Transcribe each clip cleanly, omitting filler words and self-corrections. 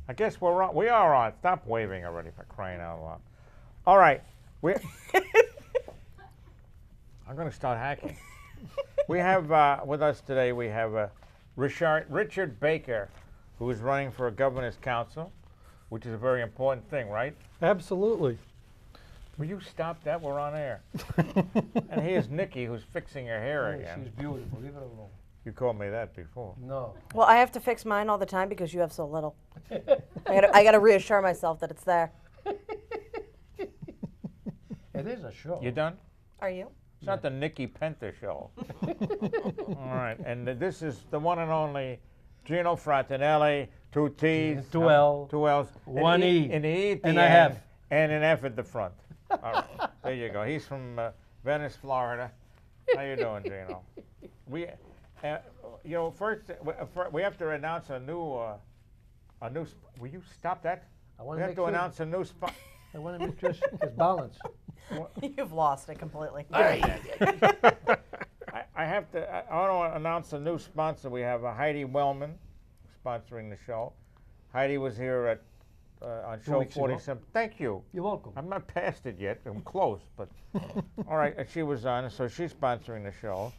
I guess we're on. We are on. Stop waving already, for crying out loud. All right. I'm going to start hacking. We have with us today, we have Richard Baker, who is running for a governor's council, which is a very important thing, right? Absolutely. Will you stop that? We're on air. And here's Nikki, who's fixing her hair again. She's beautiful. Leave it alone. You called me that before. No. Well, I have to fix mine all the time because you have so little. I gotta reassure myself that it's there. It is a show. You done? Are you? It's not the Nikki Penta show. All right, and this is the one and only Gino Frattinelli, 2 T's, 2 L, 2 L's, 1 E, an E at the and end, a half. and an F at the front. All right, there you go. He's from Venice, Florida. How you doing, Gino? We, first we have to announce a new. Will you stop that? We have to announce a new spot. I want to make sure it's balanced. You've lost it completely. I have to. I want to announce a new sponsor. We have Heidi Wellman sponsoring the show. Heidi was here at on show 47. Thank you. You're welcome. I'm not past it yet. I'm close, but all right. She was on, so she's sponsoring the show.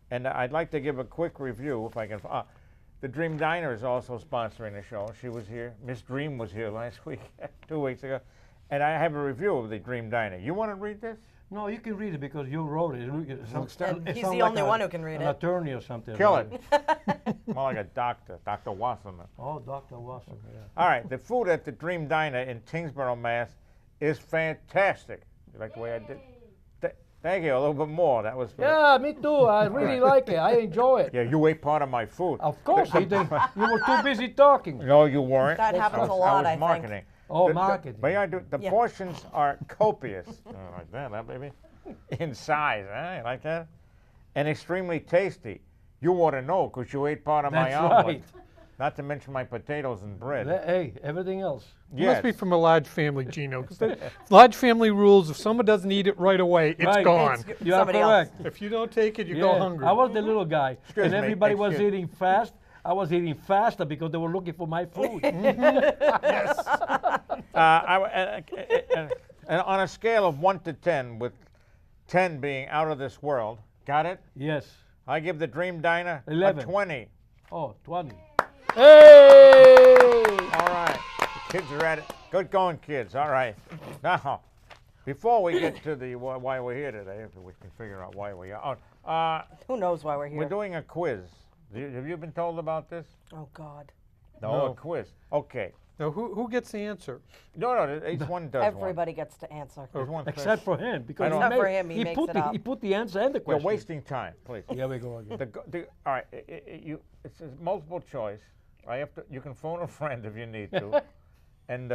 And I'd like to give a quick review, if I can. The Dream Diner is also sponsoring the show. She was here. Miss Dream was here last week, 2 weeks ago. And I have a review of the Dream Diner. You want to read this? No, you can read it because you wrote it. He's the only one who can read an it. An attorney or something. Kill it. More like a doctor, Dr. Wasserman. Oh, Dr. Wasserman, yeah. All right, the food at the Dream Diner in Tingsboro, Mass. is fantastic. You like the way I did? Thank you, a little bit more. That was. Yeah, me too. I really like it. I enjoy it. Yeah, you ate part of my food. Of course, you were too busy talking. No, you weren't. That happens a lot, I think. marketing. Oh, marketing. The portions are copious. Like that, huh, baby? In size, huh? You like that? And extremely tasty. You ought to know because you ate part of my omelet. Right. Not to mention my potatoes and bread. Hey, everything else. You must be from a large family, Gino. Because large family rules, if someone doesn't eat it right away, it's Right. gone. You are correct. If you don't take it, you go hungry. I was the little guy. Excuse me, Everybody was excuse- eating fast. I was eating faster because they were looking for my food. Yes. And on a scale of 1 to 10, with 10 being out of this world, got it? Yes. I give the Dream Diner 11. a 20. Oh, 20. Hey! All right. The kids are at it. Good going, kids. All right. Now, before we get to the why we're here today, if we can figure out why we are. Who knows why we're here? We're doing a quiz. Have you been told about this? Oh, God. No, a No. quiz. Okay. Now, who gets the answer? No, each one does Everybody gets to answer. one. There's one Except for him. Because Except for him, he makes put it the, up. He put the answer and the You're question. wasting time, please. Here we go again. All right, it's a multiple choice. You can phone a friend if you need to, and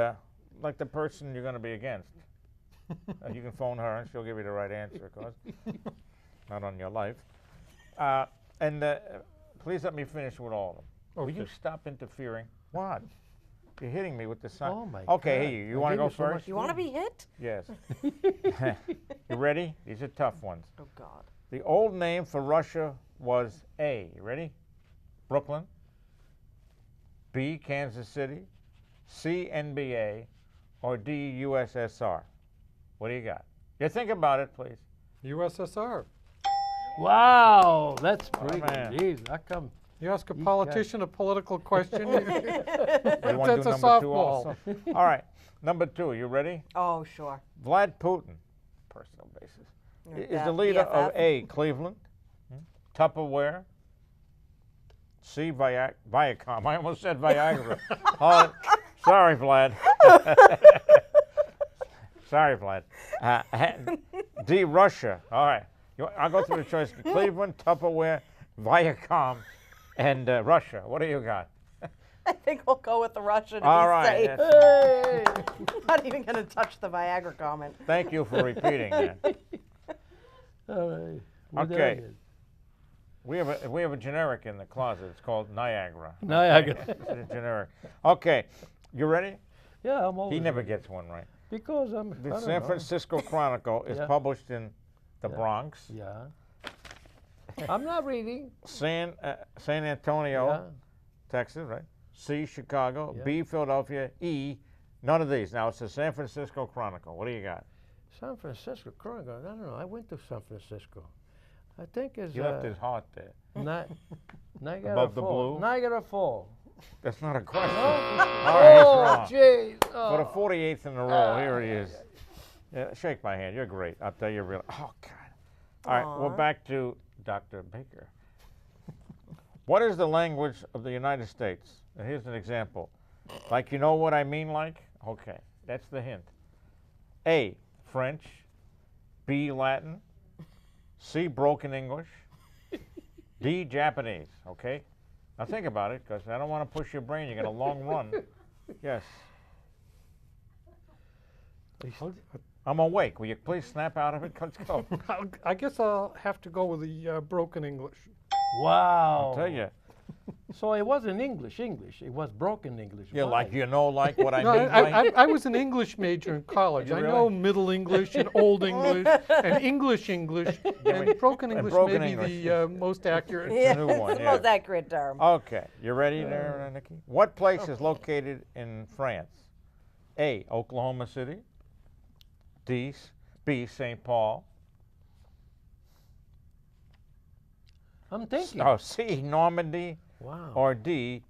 like the person you're going to be against, you can phone her and she'll give you the right answer, of course. Not on your life. Please let me finish with all of them. Will you stop interfering? What? You're hitting me with the sign. Oh my Okay, God. here you I want to gave go you so much first? You want to be hit? Yes. You ready? These are tough ones. Oh, God. The old name for Russia was A. You ready? Brooklyn. B. Kansas City. C. NBA. Or D. USSR. What do you got? You think about it, please. USSR. Wow, that's pretty. man. Jeez, how come? You ask a politician a political question, You want to do that's a number 2 softball. also? All right. Number 2. You ready? Oh, sure. Vlad Putin. Personal basis. Is the BFF. leader of A. Cleveland. Tupperware. C. Viacom. I almost said Viagra. Oh, sorry, Vlad. Sorry, Vlad. D. Russia. All right. I'll go through the choice. Cleveland, Tupperware, Viacom, and Russia. What do you got? I think we'll go with the Russian to All be right. safe. Yes. Not even going to touch the Viagra comment. Thank you for repeating that. All right. What did I Okay. get? We have a generic in the closet. It's called Niagara. Niagara. It's a generic. Okay. You ready? Yeah, I'm always. He never gets one right. Because I'm. The I don't San know. Francisco Chronicle is Yeah. published in the Bronx, Yeah. I'm not reading. San Antonio, Yeah. Texas, right? C, Chicago, Yeah. B, Philadelphia, E, none of these. Now it's the San Francisco Chronicle. What do you got? San Francisco Chronicle. I don't know. I went to San Francisco. I think it's You left his heart there. Niagara Above the Falls. blue? Niagara Falls. That's not a question. No? All right, he's Oh, wrong. jeez. For the Oh. 48th in a row, here he is. Yeah, shake my hand. You're great. I'll tell you really. Oh, God. All right, we're Aw. back to Dr. Baker. What is the language of the United States? And here's an example. Like, you know what I mean like? Okay, that's the hint. A, French. B, Latin. C, broken English. D, Japanese. Okay? Now think about it, because I don't want to push your brain. You got a long run. Yes. I'm awake. Will you please snap out of it? Let's go. I guess I'll have to go with the broken English. Wow. I'll tell you. So it wasn't English. It was broken English. Yeah, Why? like you know, like what I No, mean. Like, I was an English major in college. You I really? know Middle English and Old English and English, and broken English broken may English. be the most accurate. Yeah, new it's one, the yeah. most accurate term. okay, you ready there, Nikki? What place is located in France? A, Oklahoma City. B, St. Paul. I'm thinking. Oh, C, Normandy. Wow. Or D,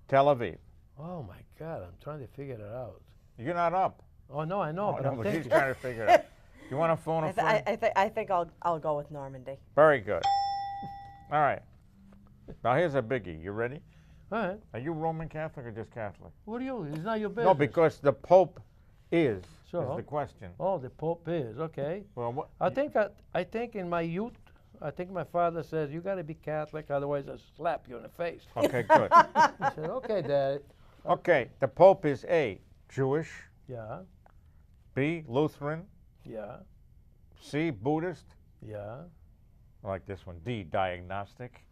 Tel Aviv. Oh my God, I'm trying to figure it out. You're not up. Oh no, I know, Oh, but no, I'm but he's thinking. trying to figure it out. You want to phone a friend? I think I'll go with Normandy. Very good. All right. Now here's a biggie. You ready? All right. Are you Roman Catholic or just Catholic? What do you? It's not your business. No, because the Pope is So? the question. Oh, the Pope is okay. Well, what? I think in my youth, I think my father says you got to be Catholic, otherwise I slap you in the face. Okay, good. I said, okay, Dad. Okay, the Pope is A, Jewish. Yeah, B, Lutheran. yeah, C, Buddhist. yeah. I like this one. D, diagnostic.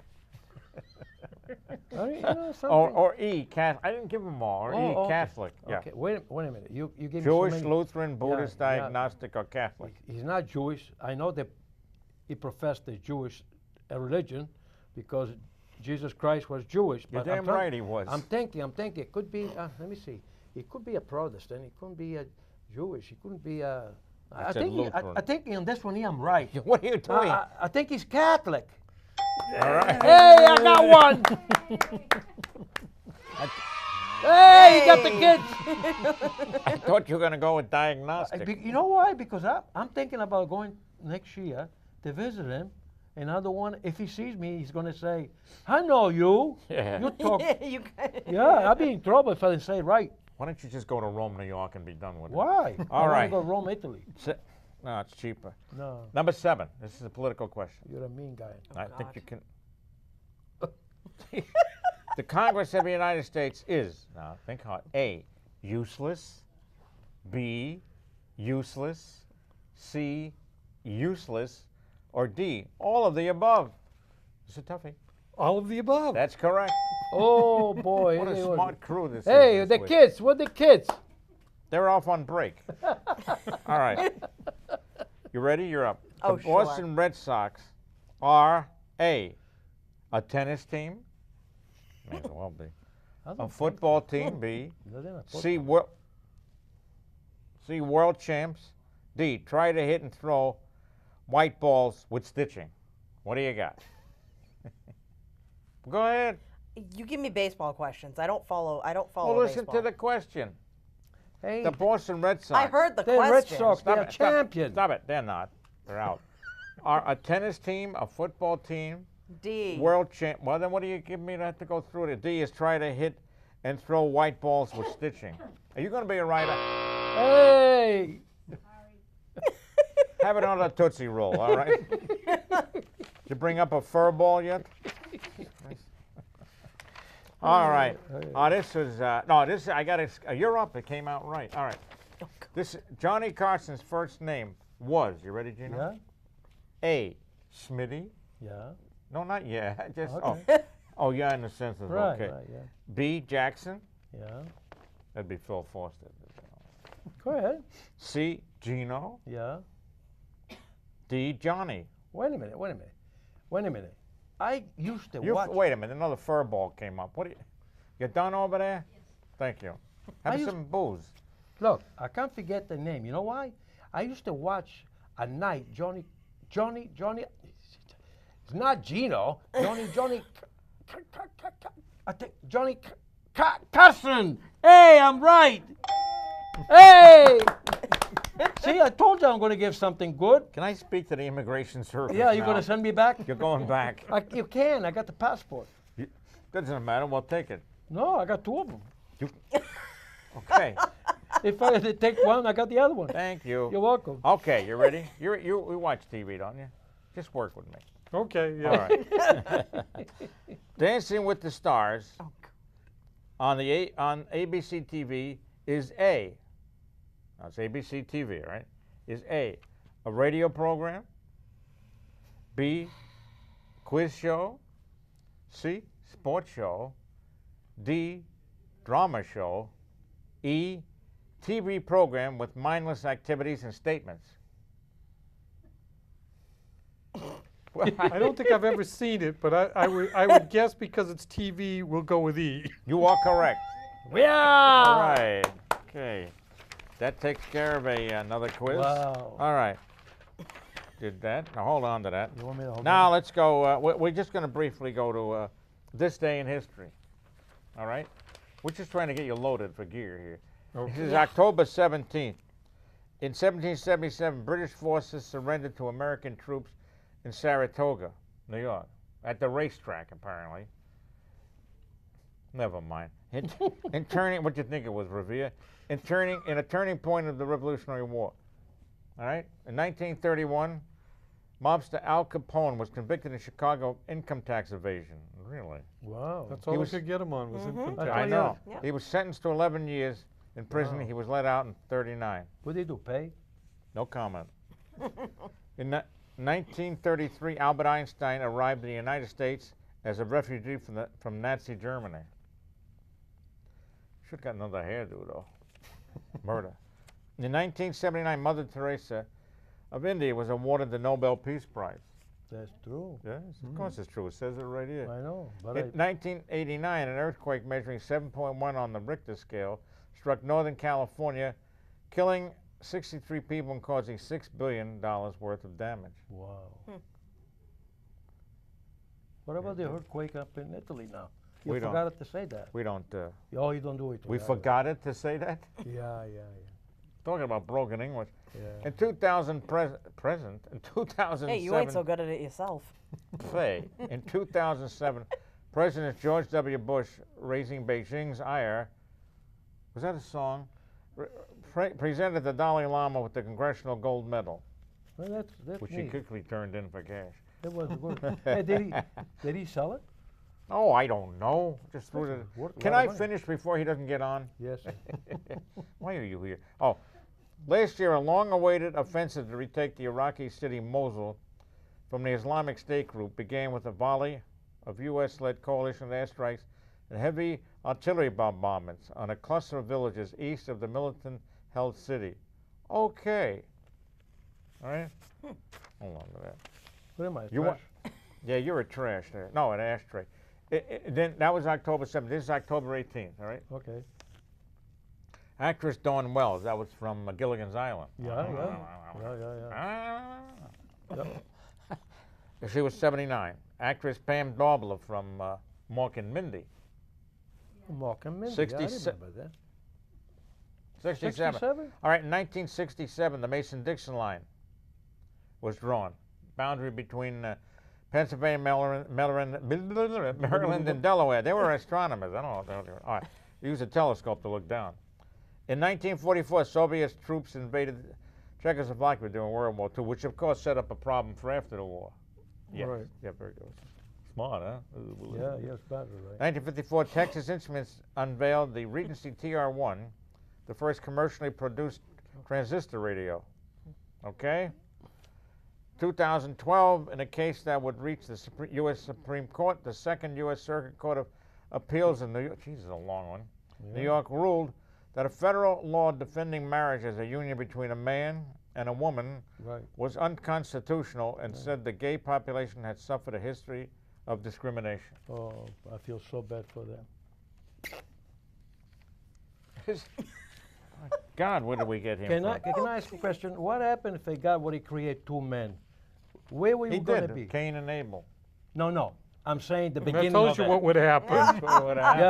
I mean, you know something. Or E, Catholic. I didn't give them all. Or Oh, E, okay. Catholic. Yeah. Okay, wait a minute. You gave me Jewish, so many. Lutheran, Buddhist, yeah. diagnostic, or Catholic. He's not Jewish. I know that he professed the Jewish religion because Jesus Christ was Jewish. You're But I'm damn trying- right he was. I'm thinking. It could be. Let me see. It could be a Protestant. It couldn't be a Jewish. It couldn't be a. I said think. Lutheran. I think in this one I'm right. What are you doing? I think he's Catholic. All right. Hey, I got one. Hey, you got the kids. I thought you were going to go with diagnostic. You know why? Because I'm thinking about going next year to visit him. And other one, if he sees me, he's going to say, I know you. Yeah. You talk. You Yeah, I'd be in trouble if I didn't say right. Why don't you just go to Rome, New York, and be done with it? Why? All I right. want to go Rome, Italy. No, it's cheaper. No, Number 7. This is a political question. you're a mean guy. I think God. you can. The Congress of the United States is, now think hard, A, useless, B, useless, C, useless, or D, all of the above. It's a toughie. All of the above. That's correct. Oh boy. What a anyway. smart crew this Hey, is. the this week. kids. What the kids? They're off on break. All right. You ready? You're up. Oh, The sure. Boston Red Sox are A, a tennis team. May as well be. A football team, B. No, they're not C, world champs. D, try to hit and throw white balls with stitching. What do you got? Go ahead. You give me baseball questions. I don't follow Well, listen baseball. to the question. Hey, The Boston Red Sox. I heard the they're Red question. Sox. Stop They're it, stop it, champions. Stop it. They're not. They're out. Are a tennis team, a football team, D. world champ. Well, then what do you give me to have to go through it? D is try to hit and throw white balls with stitching. Are you going to be a writer? Hey. Have it on a Tootsie Roll, all right? Did you bring up a fur ball yet? All right. This is, no, this, I got it. You're up. It came out right. All right. This, Johnny Carson's first name was, you ready, Gino? Yeah. A, Smitty. Yeah. No, not yet. Just, Okay. oh, yeah, in the sense of, Right. okay. Right. Yeah. B, Jackson. Yeah. That'd be Phil Foster. Go ahead. C, Gino. Yeah. D, Johnny. Wait a minute. Wait a minute. I used to You watch. wait a minute, another fur ball came up. What do you You done over there? Yes. Thank you. Have used- some booze. Look, I can't forget the name. You know why? I used to watch at night Johnny. It's not Gino. Johnny. I think Johnny Carson. Hey, I'm right. Hey. See, I told you I'm going to give something good. Can I speak to the immigration service? Yeah, you're now? going to send me back? You're going back. You can. I got the passport. Doesn't matter. We'll take it. No, I got two of them. You, okay. If I take one, I got the other one. Thank you. You're welcome. Okay, you ready? You watch TV, don't you? Just work with me. Okay, yeah. All right. Dancing with the Stars on ABC TV is A. Now it's ABC TV, right? Is A radio program, B, quiz show, C, sports show, D, drama show, E, TV program with mindless activities and statements. I don't think I've ever seen it, but I would guess because it's TV, we'll go with E. You are correct. Yeah. All right. Okay. That takes care of another quiz. Wow. All right. Did that. Now hold on to that. You want me to hold Now on? let's go. We're just going to briefly go to this day in history. All right. We're just trying to get you loaded for gear here. Okay. This is October 17th. In 1777, British forces surrendered to American troops in Saratoga, New York, at the racetrack, apparently. Never mind. In turning, what do you think it was, Revere? In a turning point of the Revolutionary War. All right? In 1931, mobster Al Capone was convicted in Chicago of income tax evasion. Really? Wow. That's all I could get him on was income tax. I know. Yeah. He was sentenced to 11 years in prison. Wow. He was let out in 39. What did they do? Pay? No comment. In 1933, Albert Einstein arrived in the United States as a refugee from Nazi Germany. Should have got another hairdo, though. Murder. In 1979, Mother Teresa of India was awarded the Nobel Peace Prize. That's true. Yes, of course it's true. It says it right here. I know. But In 1989, an earthquake measuring 7.1 on the Richter scale struck Northern California, killing 63 people and causing $6 billion worth of damage. wow. What about the earthquake up in Italy now? You We don't- forgot to say that. We don't. Oh, you don't do it. We yeah, forgot it to say that. Yeah. Talking about broken English. Yeah. In 2007. Hey, you ain't so good at it yourself. In 2007, President George W. Bush, raising Beijing's ire, was that a song? Presented the Dalai Lama with the Congressional Gold Medal, Well, that's which he neat. quickly turned in for cash. That was good. Hey, did he sell it? Oh, I don't know. Just threw it. Worth a Can lot I of money. finish before he doesn't get on? Yes. Why are you here? Oh, last year, a long-awaited offensive to retake the Iraqi city Mosul from the Islamic State group began with a volley of U.S.-led coalition airstrikes and heavy artillery bombardments on a cluster of villages east of the militant-held city. Okay. All right? Hold on to that. What am I? You want? trash? Yeah, you're a trash there. No, an ashtray. Then that was October 7th. This is October 18th, all right? Okay. Actress Dawn Wells, that was from Gilligan's Island. Yeah. Yep. She was 79. Actress Pam Daubler from Mork and Mindy, Mark and Mindy. 60 I remember that. 67. 67? All right, in 1967, the Mason-Dixon line was drawn. Boundary between Pennsylvania, Maryland, and Delaware. They were astronomers. I don't know what the hell they were. All right, they used a telescope to look down. In 1944, Soviet troops invaded Czechoslovakia during World War II, which of course set up a problem for after the war. Yes. Right. Yeah, very good. Smart, huh? Yeah, yes, better, right? 1954, Texas Instruments unveiled the Regency TR-1, the first commercially produced transistor radio. Okay? 2012, in a case that would reach the U.S. Supreme Court, the Second U.S. Circuit Court of Appeals in New York, Jesus, a long one, Yeah. New York ruled that a federal law defending marriage as a union between a man and a woman Right. was unconstitutional and said the gay population had suffered a history of discrimination. Oh, I feel so bad for them. God, where did we get him Can from? I ask a question? What happened if a God would he create two men? Where were He you going to did, be? Cain and Abel. No. I'm saying the That beginning tells of you it. what would happen. That's what would happen.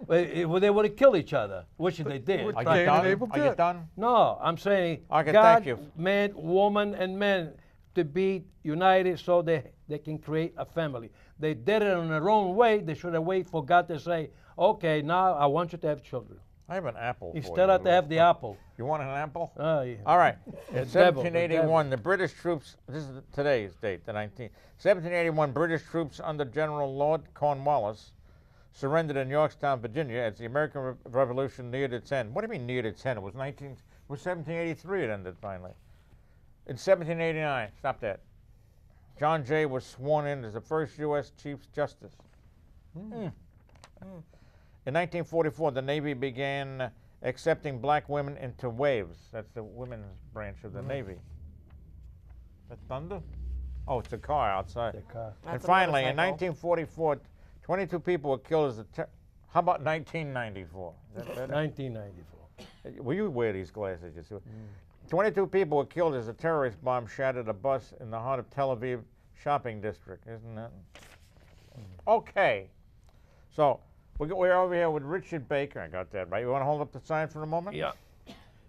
Yeah. Well, they would have killed each other, which they did. Would Are Cain you and done? Abel Are you did. done? No, I'm saying Okay, God thank you. made woman and man to be united so they can create a family. They did it in their own way. They should have waited for God to say, okay, now I want you to have children. I have an apple for Instead you. of to have the apple. You want an apple? Yeah. All right. In The devil, the 1781, the British troops, this is today's date, the 19th. 1781, British troops under General Lord Cornwallis surrendered in Yorktown, Virginia as the American Revolution neared its end. What do you mean neared its end? It was 1783 it ended finally. In 1789, stop that. John Jay was sworn in as the first U.S. Chief Justice. In 1944, the Navy began accepting black women into waves. That's the women's branch of the Navy. That thunder? Oh, it's a car outside. The car. And That's a finally, in motorcycle. 1944, 22 people were killed as how about 1994? 1994. Will you wear these glasses? You see? 22 people were killed as a terrorist bomb shattered a bus in the heart of Tel Aviv shopping district. Isn't that? Okay. So we're over here with Richard Baker. I got that right. You want to hold up the sign for a moment? Yeah.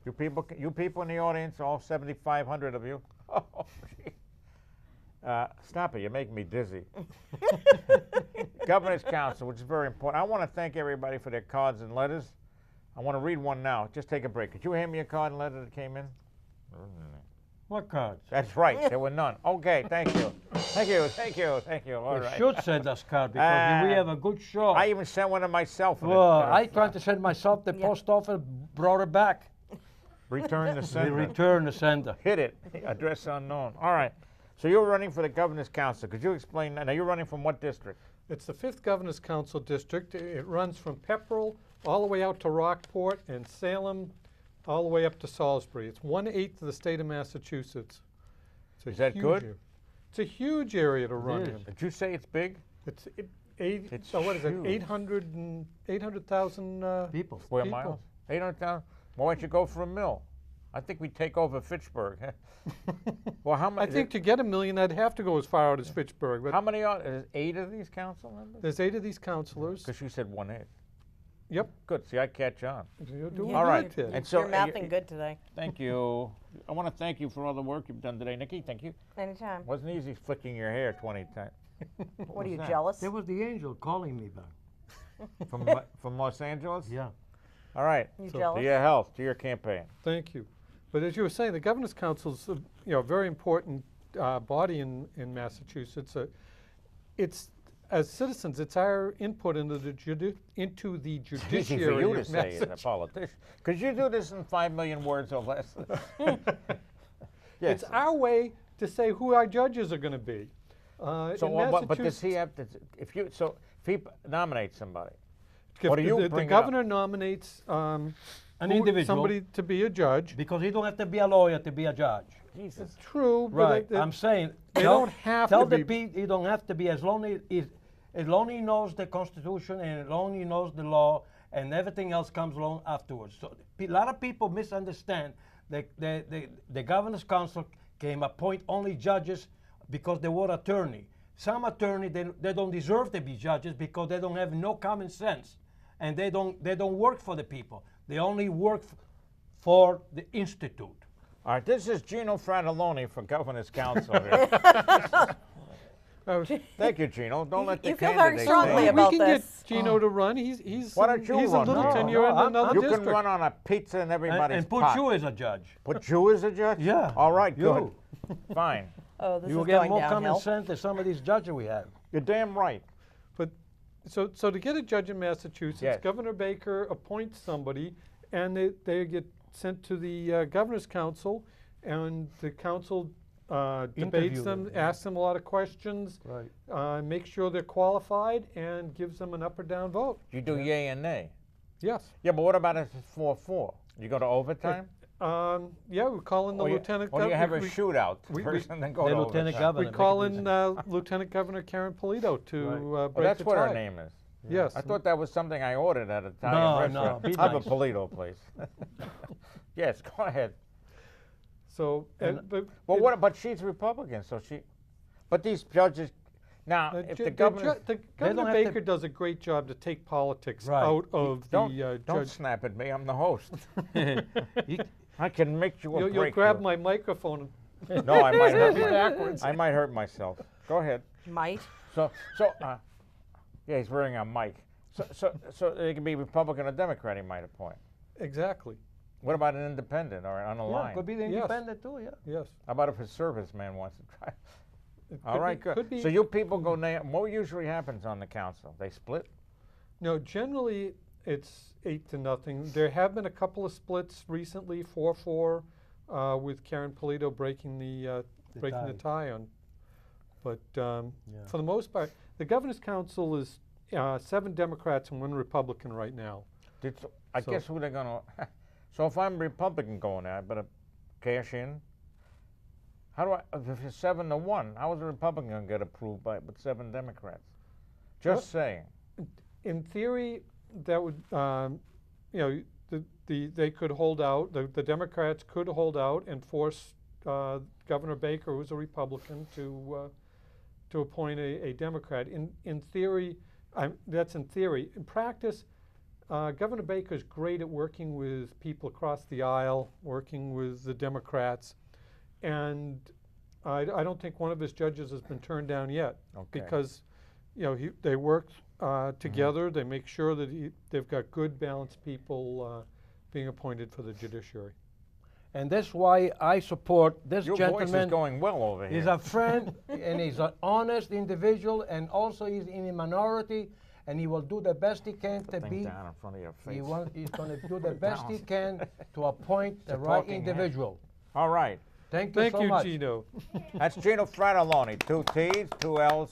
You people in the audience, all 7,500 of you. Oh, gee. Stop it. You're making me dizzy. Governor's Council, which is very important. I want to thank everybody for their cards and letters. I want to read one now. Just take a break. Could you hand me a card and letter that came in? What cards? That's right. There were none. Okay, thank you. Thank you. All You right. should send us card because we have a good show. I even sent one to myself. and Well, it, I tried to send myself the post office, brought it back. Return the We sender. return the sender. Hit it. Address unknown. All right. So you're running for the Governor's Council. Could you explain that? Now, you're running from what district? It's the 5th Governor's Council District. It runs from Pepperell all the way out to Rockport and Salem all the way up to Salisbury. It's 1/8 of the state of Massachusetts. It's a Is that huge good? area. It's a huge area to run is. in. Did you say it's big? It's It's what is it? huge. 800,000 People. Square People. miles? 800,000? Why don't you go for a mill? I think we take over Fitchburg. Well, how I many? think to get $1 million, I'd have to go as far out as Fitchburg. But How many are? Is 8 of these council members? there's 8 of these councilors. Because you said 1/8. Yep. Good. See, I catch on. You're doing All right. good, Ted. And so You're mathing good today. Thank you. I want to thank you for all the work you've done today, Nikki. Thank you. Anytime. Wasn't easy flicking your hair 20 times. What are you, that? jealous? There was the angel calling me back. From Los Angeles? Yeah. All right. You So- To jealous? your health, to your campaign. Thank you. But as you were saying, the Governor's Council is a very important body in Massachusetts. It's as citizens, it's our input into the Easy for judiciary you to of say as a Massachusetts. politician. Could you do this in 5 million words or less? Yes. It's our way to say who our judges are going to be. So, in but does he Massachusetts, have to? If he nominates somebody, if what do you the bring it up? governor nominates An individual. somebody to be a judge. Because he don't have to be a lawyer to be a judge. Jesus. True, Right. but I'm saying they tell- don't have tell to the be. people he don't have to be as long as he knows the Constitution and as long as he knows the law and everything else comes along afterwards. So a lot of people misunderstand that the Governor's Council can appoint only judges because they were attorney. Some attorney they don't deserve to be judges because they don't have no common sense and they don't work for the people. They only work for the institute. All right, this is Gino Fratelloni for Governor's Council here. Thank you, Gino. Don't let the You feel very candidates strongly say- about we can this. get Gino to run. He's Why don't you he's run, a little Gino? tenure in No, another You district. can run on a pizza in everybody's And put pot. you as a judge. Put you as a judge? Yeah. All right, You. good. Fine. Oh, this You will is get going more common downhill. sense than some of these judges we have. You're damn right. But so to get a judge in Massachusetts, Yes. Governor Baker appoints somebody, and they get sent to the Governor's Council, and the council debates Interview them, them, yeah. asks them a lot of questions, Right. makes sure they're qualified, and gives them an up or down vote. You do yay and nay. Yes. Yeah, but what about if it's 4-4? You go to overtime? Yeah, we call in the Or lieutenant or you have a governor. shootout we- first and then go The to lieutenant overtime? governor. We call make it in easy. Lieutenant Governor Karen Polito to Right. break Well, that's the what her tie. name is. Yes. I thought that was something I ordered at a Italian No, restaurant. no, be I have a nice. Polito, please. Yes, go ahead. So, but Well, it- what? But she's Republican, so she. But these judges. Now, if the governor. Governor don't have Baker to- does a great job to take politics Right. out of Don't, the don't judge. snap at me. I'm the host. He- I can make you a You'll break. grab you. my microphone. No, I might hurt me backwards. I might hurt myself. Go ahead. Might. So, yeah, he's wearing a mic. So it can be Republican or Democrat. He might appoint. Exactly. What about an independent or on a Yeah, line? could be the Yes. independent too, yeah. Yes. How about if a serviceman wants to try? It All could right, be- good. Could be. So you people go. What usually happens on the council? They split. No, generally it's 8-0. There have been a couple of splits recently, 4-4, with Karen Polito breaking the tie on. But for the most part, the governor's council is 7 Democrats and 1 Republican right now. I So- guess who they're gonna. So if I'm Republican going there, I better cash in. How do I? If it's 7-1, how is a Republican gonna get approved with 7 Democrats? Just saying. In theory, that would, they could hold out. The Democrats could hold out and force Governor Baker, who's a Republican, to appoint a Democrat. In theory, that's in theory. In practice, Governor Baker is great at working with people across the aisle, working with the Democrats, and I don't think one of his judges has been turned down yet. Okay. Because they work together. They make sure that they've got good, balanced people being appointed for the judiciary. And that's why I support this Your voice gentleman. is going well over here. He's a friend and he's an honest individual, and also he's in a minority, and he will do the best he can to Thing be. down in front of your face. He's going to do the Put best down. he can to appoint the a right talking head. individual. All right. Thank you Thank so you, much. Gino. That's Gino Fratelloni. 2 T's, 2 L's,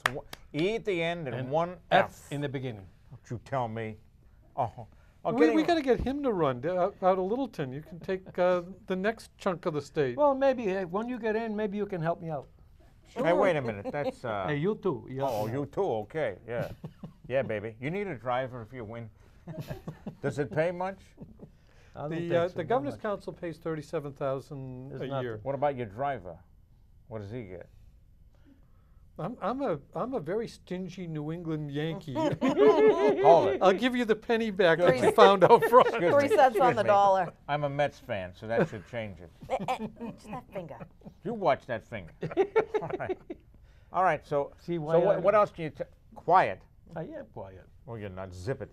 E at the end, and 1 F. in the beginning. Don't you tell me. Oh, We got to get him to run out of Littleton. You can take the next chunk of the state. Well, maybe when you get in, maybe you can help me out. Hey, wait a minute. That's. Hey, you too. You help Oh, me you out. too. Okay. Yeah. Yeah, baby. You need a driver if you win. Does it pay much? I don't think The so, not governor's much. council pays $37,000 It's a nothing. year. What about your driver? What does he get? I'm a very stingy New England Yankee. Hold it. I'll give you the penny back that you Excuse- found out front. Excuse 3 me, cents on excuse the me. dollar. I'm a Mets fan, so that should change it. Just that finger. You watch that finger. All right. All right. So, See so why what else can you? Quiet. I am quiet. Oh, you're not. Zip it.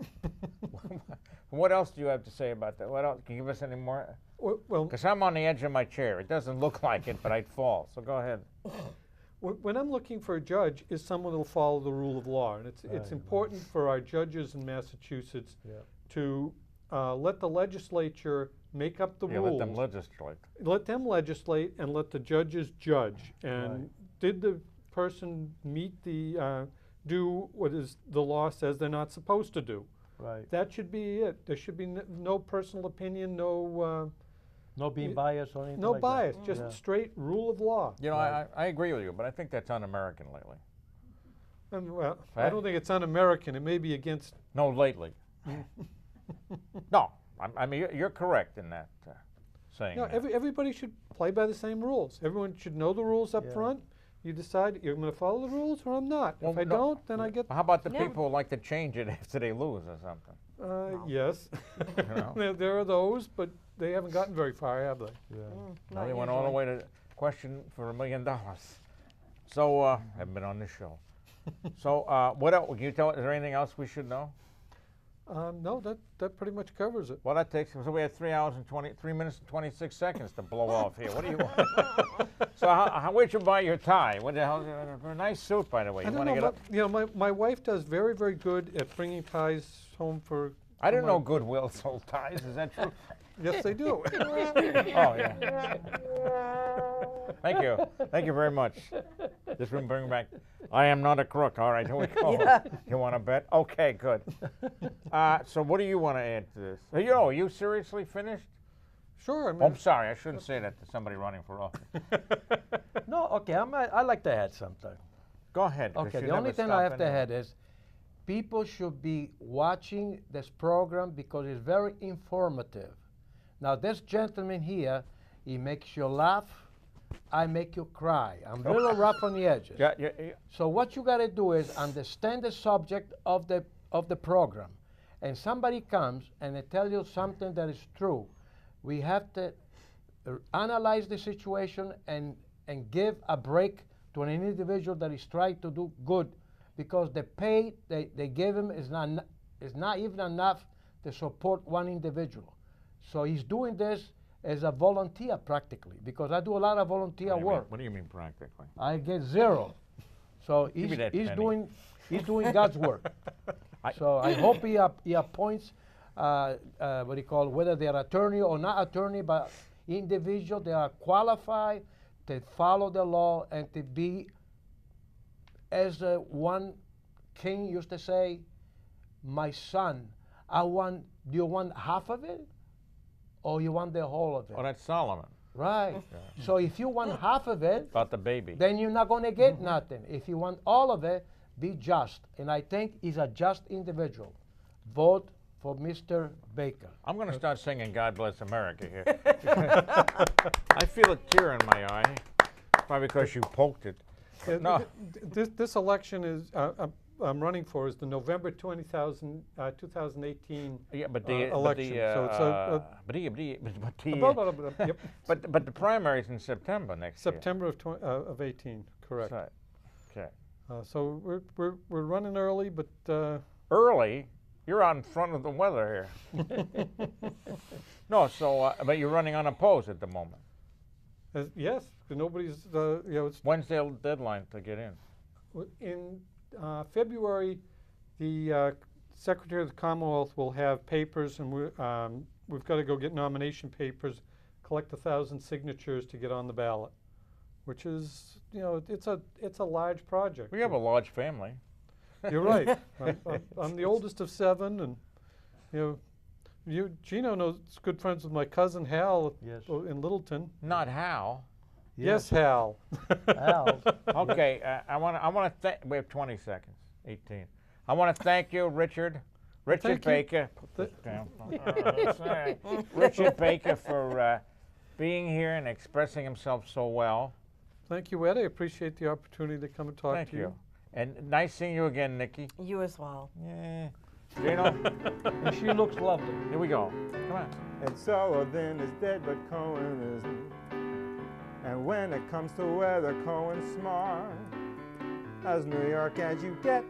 What else do you have to say about that? What else? Can you give us any more? Well, Because I'm on the edge of my chair. It doesn't look like it, but I'd fall. So go ahead. when I'm looking for a judge, is someone who'll follow the rule of law, and it's important for our judges in Massachusetts to let the legislature make up the Yeah, rules. let them legislate. Let them legislate and let the judges judge. And Right. did the person meet do what is the law says they're not supposed to do? Right. That should be it. There should be no personal opinion, no No being biased or anything no like bias, that. just Yeah. straight rule of law. You know, I agree with you, but I think that's un-American lately. And well, I Right. don't think it's un-American. It may be against. No, lately. No, I mean you're correct in that saying. No, that. everybody should play by the same rules. Everyone should know the rules up Yeah. front. You decide you're going to follow the rules or I'm not. Well, If I no. don't, then I get. How about the Yeah. people who like to change it after they lose or something? Yes. know. there are those, but they haven't gotten very far, have they? Well, Not they went all the usually. way to question for $1 million. So, haven't been on this show. So, what else? Can you tell? Is there anything else we should know? No, that pretty much covers it. Well, that takes. So we had 3 minutes and 26 seconds to blow off here. What do you want? So, where'd you buy your tie? What the hell? A nice suit, by the way. I You don't want to know, get but, up? my wife does very, very good at bringing ties home for. I didn't my- know Goodwill sold ties. Is that true? Yes, they do. Oh yeah. Thank you. Thank you very much. This will bring back. I am not a crook. All right, here we go. Yeah. You want to bet? Okay, good. So what do you want to add to this? Are you seriously finished? Sure. I Oh, mean, I'm sorry. I shouldn't say that to somebody running for office. No, okay, I like to add something. Go ahead. 'cause Okay, you the only never thing stop I have to anyway. add is people should be watching this program because it's very informative. Now, this gentleman here, he makes you laugh. I make you cry. I'm a little rough on the edges. Yeah. So what you got to do is understand the subject of the program. And somebody comes and they tell you something that is true. We have to analyze the situation and give a break to an individual that is trying to do good, because the pay they give him is not even enough to support one individual. So he's doing this as a volunteer practically, because I do a lot of volunteer work. What do you mean practically? I get zero. So Give me that he's penny. doing God's work. So I hope he appoints what do you call, whether they're attorney or not attorney, but individual they are qualified to follow the law and to be, as one king used to say, my son, do you want half of it or you want the whole of it? Oh, that's Solomon. Right. So if you want half of it, About the baby. then you're not going to get nothing. If you want all of it, be just. And I think he's a just individual. Vote for Mr. Baker. I'm going to start singing God Bless America here. I feel a tear in my eye. Probably because you poked it. No. This election is I'm running for is the November 2018 Yeah, but election. So yep. but the primary's in September next September of 18, correct. year. Right. Okay. So we're running early, but Early? You're out in front of the weather here. No, so but you're running unopposed at the moment. yes, nobody's it's When's the deadline to get in? in February. The Secretary of the Commonwealth will have papers, and we've got to go get nomination papers, collect 1,000 signatures to get on the ballot, which is it's a large project. We have a large family. You're right. I'm the oldest of 7, and Gino knows good friends with my cousin Hal in Littleton. Not Hal. Yes, Hal. Al. Okay, I want to thank. We have 20 seconds. 18. I want to thank you, Richard. Richard Thank you. Baker. Put this down. Richard Baker for being here and expressing himself so well. Thank you, Ed. I appreciate the opportunity to come and talk Thank to you. And nice seeing you again, Nikki. You as well. Yeah. Gino, And she looks lovely. here we go. Come on. And Sullivan is dead, but Cohen isn't. And when it comes to weather, Cohen's smart. As New York as you get,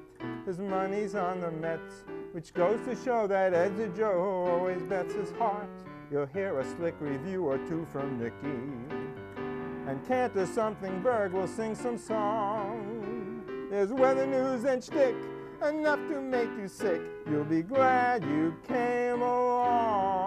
his money's on the Mets, which goes to show that Ed's a Joe who always bets his heart. You'll hear a slick review or two from Nicky. And Cantor Something Berg will sing some song. There's weather news and shtick, enough to make you sick. You'll be glad you came along.